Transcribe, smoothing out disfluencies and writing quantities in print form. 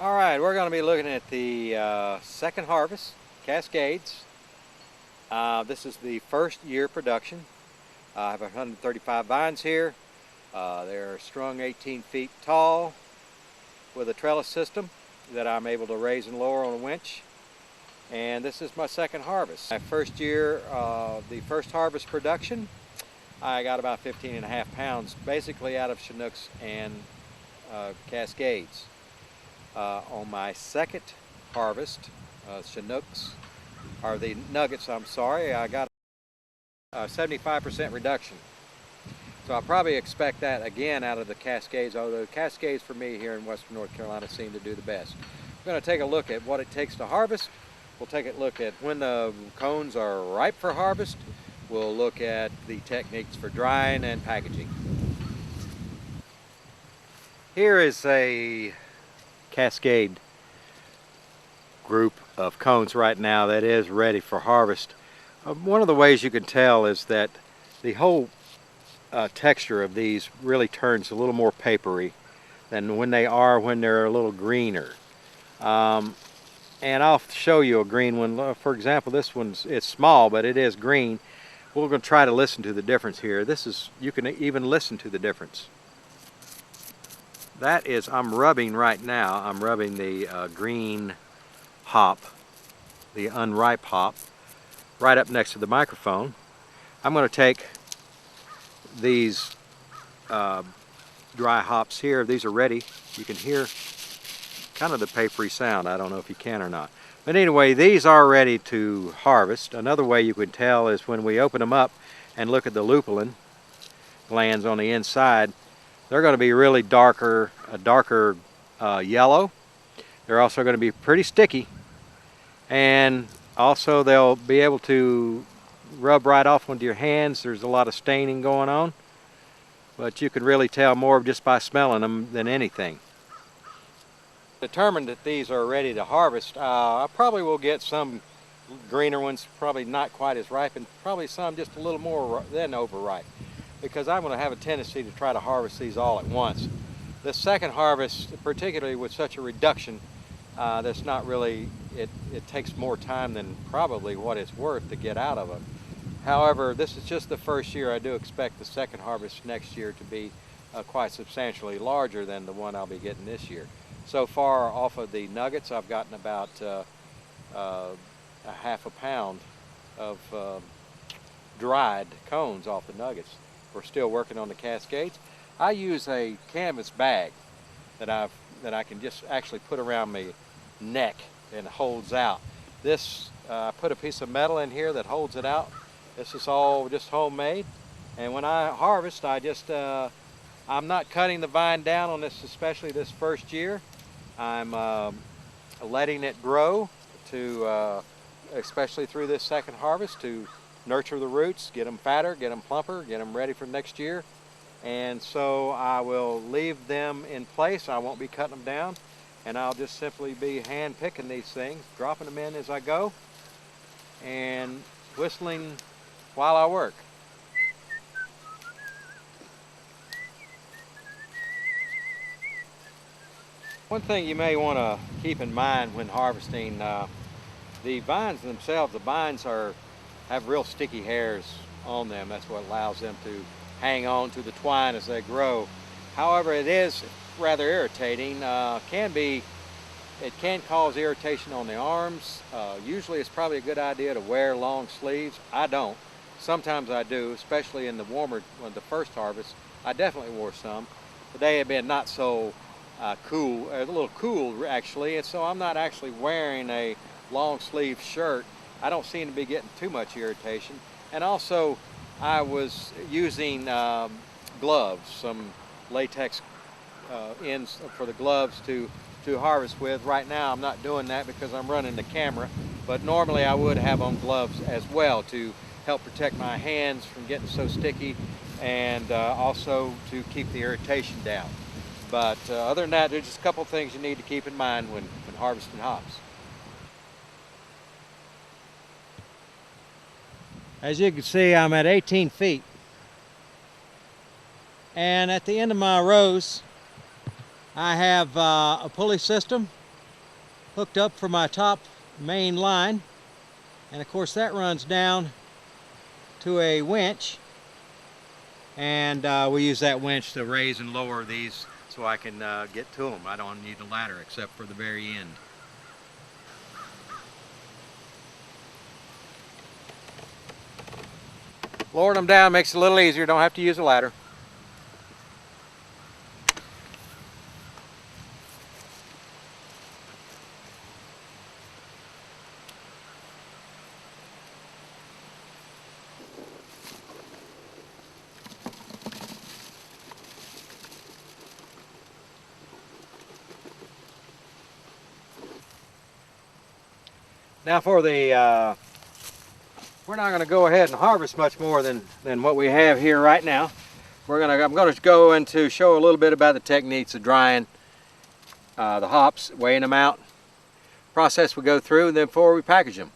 All right, we're going to be looking at the second harvest, Cascades. This is the first year production. I have 135 vines here. They're strung 18 feet tall with a trellis system that I'm able to raise and lower on a winch. And this is my second harvest. My first year, the first harvest production, I got about 15.5 pounds, basically out of Chinooks and Cascades. On my second harvest, Chinooks, or the nuggets, I'm sorry, I got a 75% reduction. So I'll probably expect that again out of the Cascades, although Cascades for me here in Western North Carolina seem to do the best. We're going to take a look at what it takes to harvest. We'll take a look at when the cones are ripe for harvest. We'll look at the techniques for drying and packaging. Here is a Cascade group of cones right now that is ready for harvest. One of the ways you can tell is that the whole texture of these really turns a little more papery than when they're a little greener. And I'll show you a green one. For example, this it's small, but it is green. We're going to try to listen to the difference here. You can even listen to the difference. That is, I'm rubbing right now, I'm rubbing the green hop, the unripe hop, right up next to the microphone. I'm going to take these dry hops here. These are ready. You can hear kind of the papery sound. I don't know if you can or not. But anyway, these are ready to harvest. Another way you can tell is when we open them up and look at the lupulin glands on the inside. They're going to be really darker yellow. They're also going to be pretty sticky, and also they'll be able to rub right off onto your hands. There's a lot of staining going on, but you can really tell more just by smelling them than anything. Determined that these are ready to harvest, I probably will get some greener ones, probably not quite as ripe, and probably some just a little more than overripe, because I'm going to have a tendency to try to harvest these all at once. The second harvest, particularly with such a reduction, that's not really, it takes more time than probably what it's worth to get out of it. However, this is just the first year. I do expect the second harvest next year to be quite substantially larger than the one I'll be getting this year. So far off of the nuggets, I've gotten about a half a pound of dried cones off the nuggets. We're still working on the Cascades. I use a canvas bag that I can just actually put around my neck and it holds out. This, I put a piece of metal in here that holds it out. This is all just homemade. And when I harvest, I'm not cutting the vine down on this, especially this first year. I'm letting it grow to, especially through this second harvest, to nurture the roots, get them fatter, get them plumper, get them ready for next year. And so I will leave them in place. I won't be cutting them down, and I'll just simply be hand picking these things, dropping them in as I go, and whistling while I work. One thing you may want to keep in mind when harvesting, the vines themselves, the vines have real sticky hairs on them. That's what allows them to hang on to the twine as they grow. However, it is rather irritating. It can cause irritation on the arms. Usually it's probably a good idea to wear long sleeves. I don't. Sometimes I do, especially in the warmer, when the first harvest. I definitely wore some. Today had been not so cool, a little cool actually, and so I'm not actually wearing a long sleeve shirt. I don't seem to be getting too much irritation. And also, I was using gloves, some latex ends for the gloves to harvest with. Right now I'm not doing that because I'm running the camera, but normally I would have on gloves as well to help protect my hands from getting so sticky, and also to keep the irritation down. But other than that, there's just a couple things you need to keep in mind when harvesting hops. As you can see, I'm at 18 feet. And at the end of my rows, I have a pulley system hooked up for my top main line, and of course that runs down to a winch, and we use that winch to raise and lower these so I can get to them. I don't need a ladder except for the very end. Lowering them down makes it a little easier, don't have to use a ladder. Now for the, we're not going to go ahead and harvest much more than what we have here right now. I'm going to go into show a little bit about the techniques of drying the hops, weighing them out, process we go through, and then before we package them.